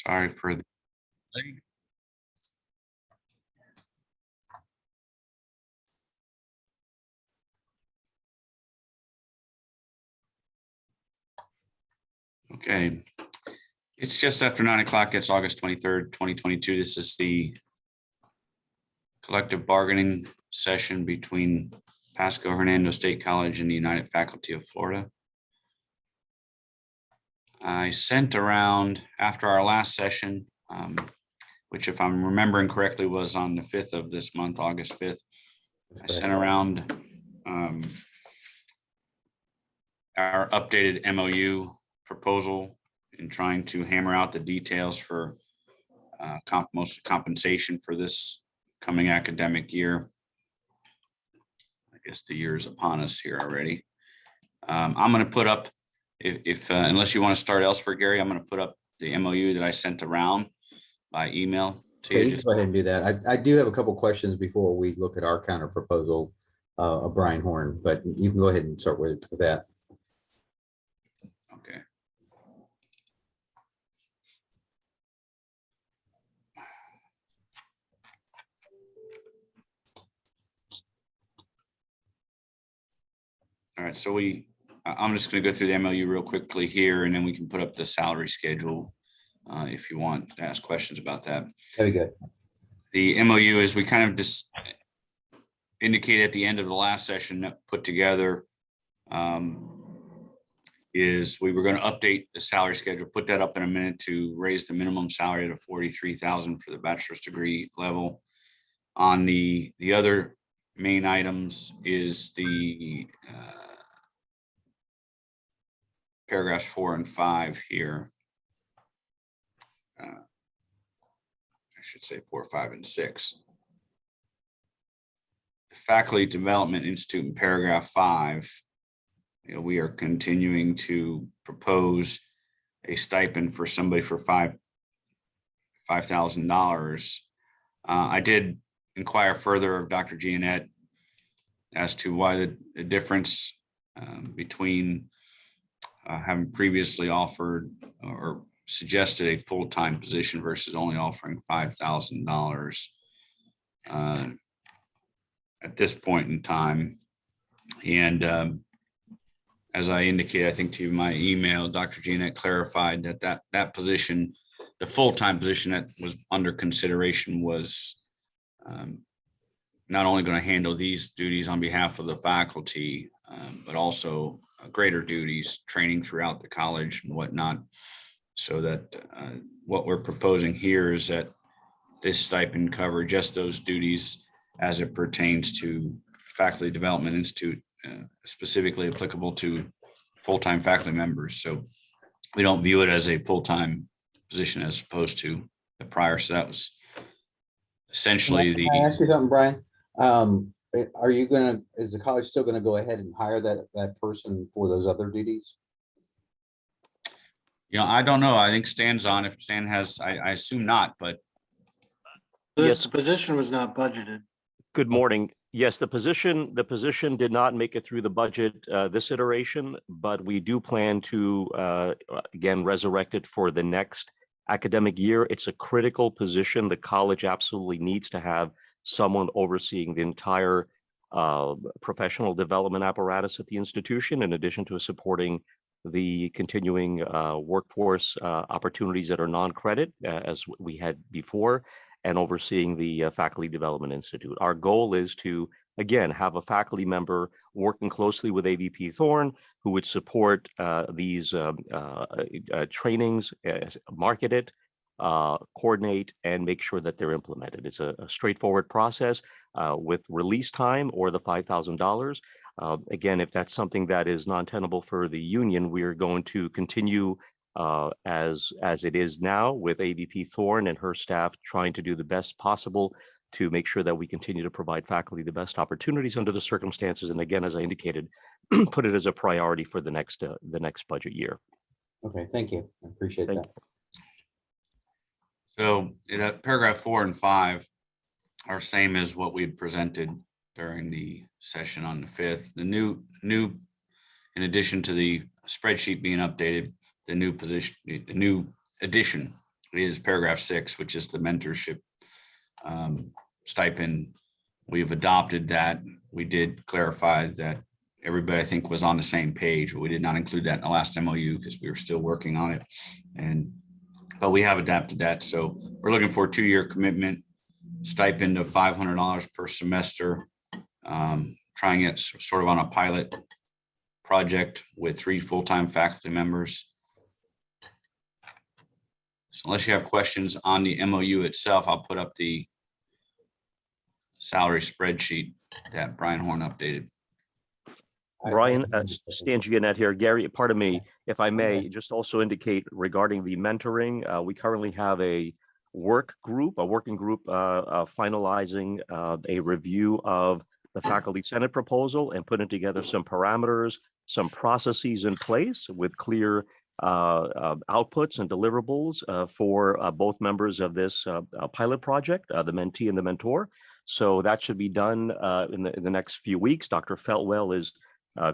Sorry for the delay. Okay, it's just after 9 o'clock. It's August 23rd, 2022. This is the collective bargaining session between Pasco Hernando State College and the United Faculty of Florida. I sent around after our last session, which if I'm remembering correctly was on the 5th of this month, August 5th. I sent around our updated MOU proposal in trying to hammer out the details for most compensation for this coming academic year. I guess the year is upon us here already. I'm going to put up, if unless you want to start elsewhere, Gary, I'm going to put up the MOU that I sent around by email to you. Just go ahead and do that. I do have a couple questions before we look at our counter proposal of Brian Horn, but you can go ahead and start with that. Okay. All right, so I'm just going to go through the MOU real quickly here, and then we can put up the salary schedule if you want to ask questions about that. Very good. The MOU is we kind of just indicated at the end of the last session that put together is we were going to update the salary schedule, put that up in a minute to raise the minimum salary to $43,000 for the bachelor's degree level. On the other main items is the paragraphs 4 and 5 here. I should say 4, 5, and 6. The Faculty Development Institute in paragraph 5, we are continuing to propose a stipend for somebody for $5,000. I did inquire further of Dr. Giannette as to why the difference between having previously offered or suggested a full-time position versus only offering $5,000 at this point in time. And as I indicated, I think to my email, Dr. Giannette clarified that position, the full-time position that was under consideration was not only going to handle these duties on behalf of the faculty, but also greater duties, training throughout the college and whatnot. So that what we're proposing here is that this stipend cover just those duties as it pertains to Faculty Development Institute, specifically applicable to full-time faculty members. So we don't view it as a full-time position as opposed to the prior. So that was essentially the. Can I ask you something, Brian? Is the college still going to go ahead and hire that person for those other duties? I don't know. I think Stan's on. If Stan has, I assume not, but. Yes, the position was not budgeted. Good morning. Yes, the position did not make it through the budget this iteration, but we do plan to again resurrect it for the next academic year. It's a critical position. The college absolutely needs to have someone overseeing the entire professional development apparatus at the institution, in addition to supporting the continuing workforce opportunities that are non-credit as we had before, and overseeing the Faculty Development Institute. Our goal is to, again, have a faculty member working closely with AVP Thorne, who would support these trainings, market it, coordinate, and make sure that they're implemented. It's a straightforward process with release time or the $5,000. Again, if that's something that is non-tenable for the union, we are going to continue as it is now with AVP Thorne and her staff trying to do the best possible to make sure that we continue to provide faculty the best opportunities under the circumstances. And again, as I indicated, put it as a priority for the next budget year. Okay, thank you. I appreciate that. So that paragraph 4 and 5 are same as what we had presented during the session on the 5th. The new, in addition to the spreadsheet being updated, the new position, the new addition is paragraph 6, which is the mentorship stipend. We've adopted that. We did clarify that everybody, I think, was on the same page, but we did not include that in the last MOU because we were still working on it. But we have adapted that. So we're looking for a 2-year commitment, stipend of $500 per semester, trying it sort of on a pilot project with 3 full-time faculty members. So unless you have questions on the MOU itself, I'll put up the salary spreadsheet that Brian Horn updated. Brian, Stan Giannet here. Gary, pardon me, if I may, just also indicate regarding the mentoring, we currently have a working group finalizing a review of the faculty senate proposal and putting together some parameters, some processes in place with clear outputs and deliverables for both members of this pilot project, the mentee and the mentor. So that should be done in the next few weeks. Dr. Feltwell is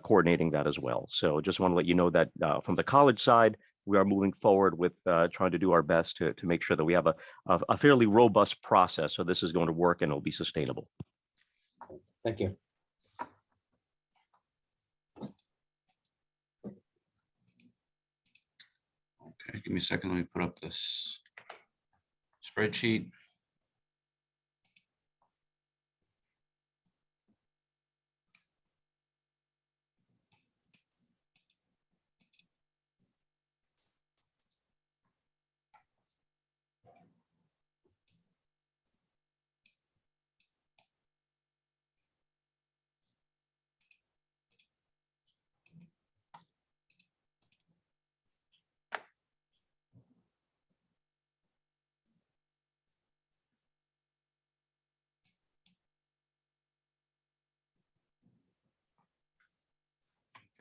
coordinating that as well. So just want to let you know that from the college side, we are moving forward with trying to do our best to make sure that we have a fairly robust process. So this is going to work and it'll be sustainable. Thank you. Okay, give me a second. Let me put up this spreadsheet.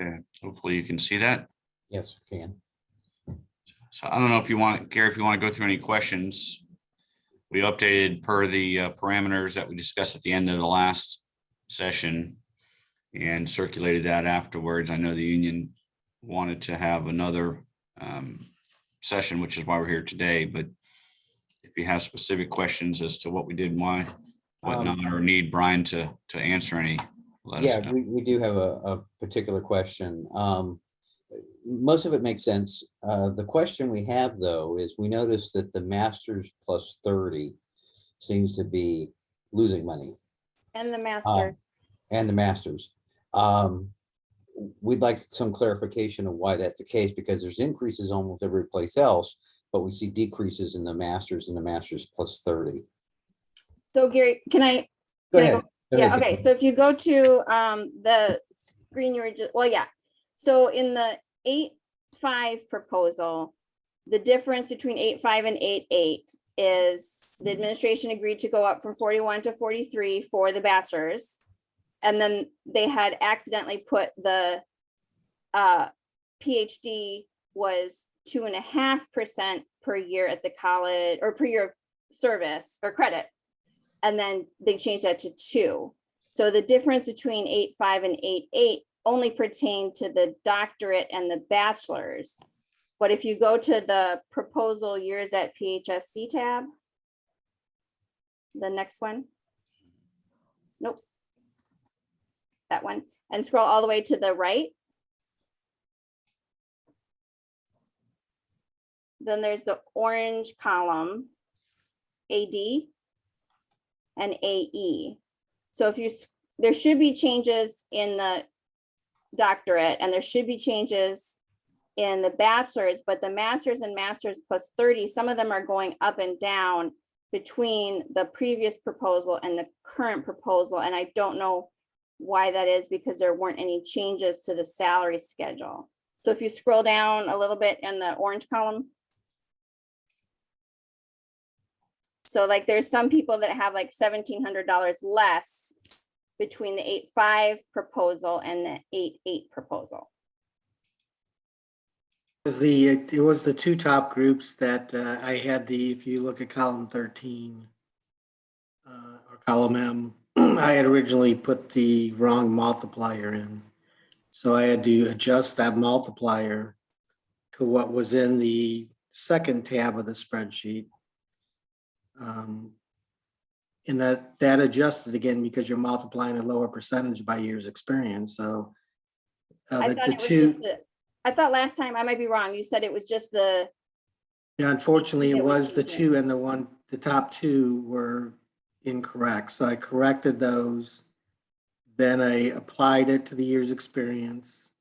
Okay, hopefully you can see that. Yes, we can. So I don't know if you want, Gary, if you want to go through any questions. We updated per the parameters that we discussed at the end of the last session and circulated that afterwards. I know the union wanted to have another session, which is why we're here today. But if you have specific questions as to what we did and why, whatnot, or need Brian to answer any, let us know. We do have a particular question. Most of it makes sense. The question we have, though, is we noticed that the masters plus 30 seems to be losing money. And the master. And the masters. We'd like some clarification of why that's the case, because there's increases almost every place else, but we see decreases in the masters and the masters plus 30. So Gary, can I? Go can I ahead. go- Yeah, okay, so if you go to the screen you were just, well, yeah. So in the 8.5 proposal, the difference between 8.5 and 8.8 is the administration agreed to go up from 41 to 43 for the bachelors. And then they had accidentally put the PhD was 2.5% per year at the college, or per year of service or credit. And then they changed that to 2. So the difference between 8.5 and 8.8 only pertain to the doctorate and the bachelor's. But if you go to the proposal years at PHSC tab, the next one. Nope. That one, and scroll all the way to the right. Then there's the orange column, AD and AE. So if you, there should be changes in the doctorate and there should be changes in the bachelor's, but the masters and masters plus 30, some of them are going up and down between the previous proposal and the current proposal. And I don't know why that is, because there weren't any changes to the salary schedule. So if you scroll down a little bit in the orange column. So like there's some people that have like $1,700 less between the 8.5 proposal and the 8.8 proposal. It was the 2 top groups that I had if you look at column 13 or column M, I had originally put the wrong multiplier in. So I had to adjust that multiplier to what was in the second tab of the spreadsheet. And that adjusted again because you're multiplying a lower percentage by years experience, so. I the thought it was two, just I thought last time, I might be wrong, you said it was just the, yeah, unfortunately, it that was was the changing. two and the top two were incorrect, so I corrected those. Then I applied it to the year's experience.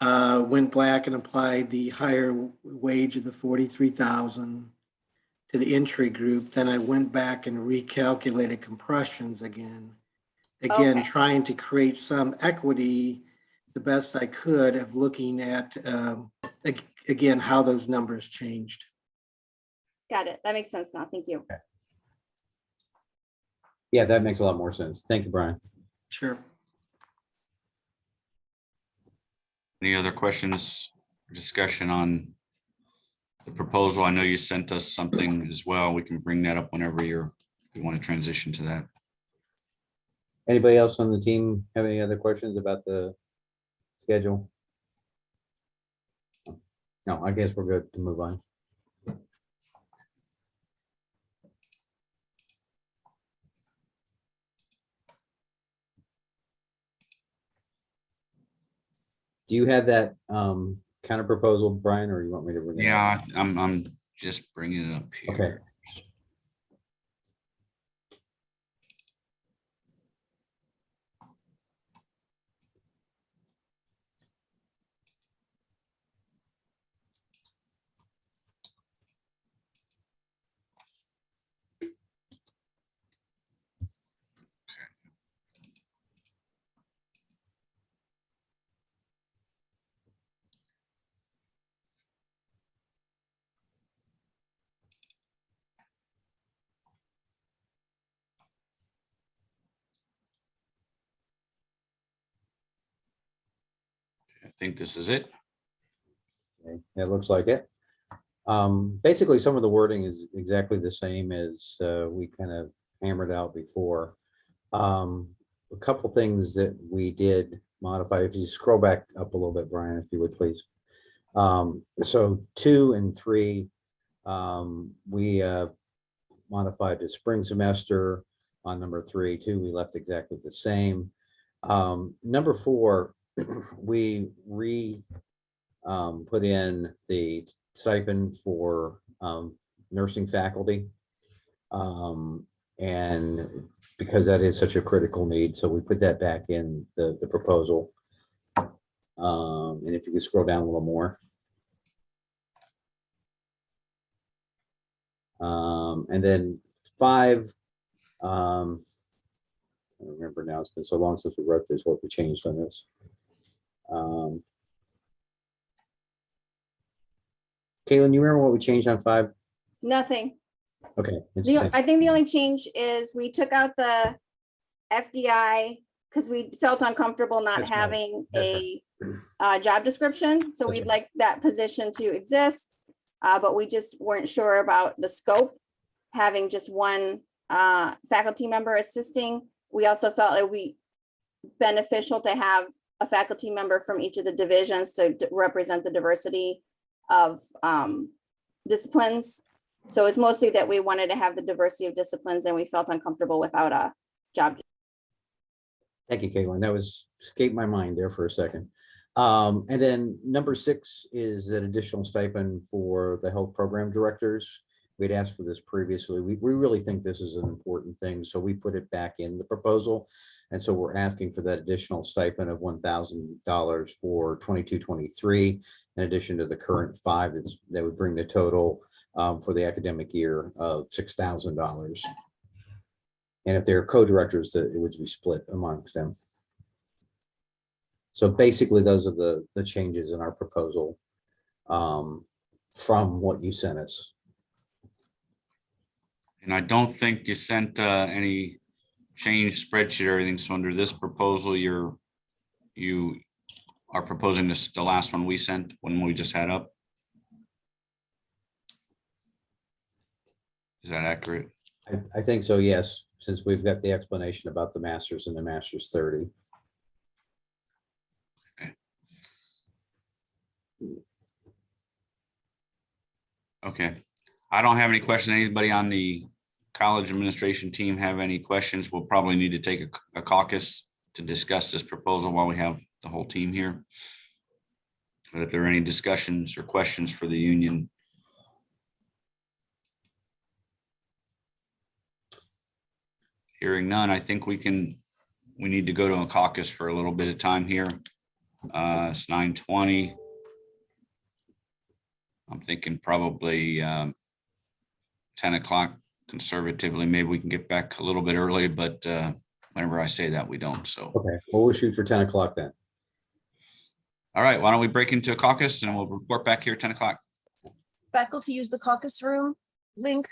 Went back and applied the higher wage of the 43,000 to the entry group. Then I went back and recalculated compressions again. Again, Okay. trying to create some equity the best I could of looking at, again, how those numbers changed. got it. That makes sense now. Thank you. Yeah, that makes a lot more sense. Thank you, Brian. Sure. Any other questions, discussion on the proposal? I know you sent us something as well. We can bring that up whenever you want to transition to that. Anybody else on the team have any other questions about the schedule? No, I guess we're good to move on. Do you have that counter proposal, Brian, or you want me to bring it up? Yeah, I'm just bringing it up Okay. here. I think this is it. Okay, it looks like it. Basically, some of the wording is exactly the same as we kind of hammered out before. A couple things that we did modify. If you scroll back up a little bit, Brian, if you would please. So 2 and 3, we modified the spring semester on number 3. 2, we left exactly the same. Number 4, we put in the stipend for nursing faculty. And because that is such a critical need, so we put that back in the proposal. And if you could scroll down a little more. And then 5, I don't remember now, it's been so long since we wrote this, what we changed on this. Caitlin, you remember what we changed on 5? Nothing. Okay. it's the same. I think the only change is we took out the FDI because we felt uncomfortable not That's right. having That's a job description. So That's we'd right. like that position to exist. But we just weren't sure about the scope, having just one faculty member assisting. We also felt it would be beneficial to have a faculty member from each of the divisions to represent the diversity of disciplines. So it's mostly that we wanted to have the diversity of disciplines and we felt uncomfortable without a job. Thank you, Caitlin. That was escaped my mind there for a second. And then number 6 is an additional stipend for the health program directors. We'd asked for this previously. We really think this is an important thing, so we put it back in the proposal. And so we're asking for that additional stipend of $1,000 for 22-23, in addition to the current 5 that would bring the total for the academic year of $6,000. And if they're co-directors, that it would be split amongst them. So basically, those are the changes in our proposal from what you sent us. And I don't think you sent any change spreadsheet or anything. So under this proposal, you are proposing this, the last one we sent when we just had up. Is that accurate? I think so, yes, since we've got the explanation about the masters and the masters 30. Okay. I don't have any questions. Anybody on the college administration team have any questions? We'll probably need to take a caucus to discuss this proposal while we have the whole team here. But if there are any discussions or questions for the union. Hearing none, I think we need to go to a caucus for a little bit of time here. It's 9:20. I'm thinking probably 10 o'clock conservatively. Maybe we can get back a little bit early, but whenever I say that, we don't. So, Okay, well, we'll shoot for 10 o'clock then. all right, why don't we break into a caucus and we'll report back here at 10 o'clock. Faculty use the caucus room link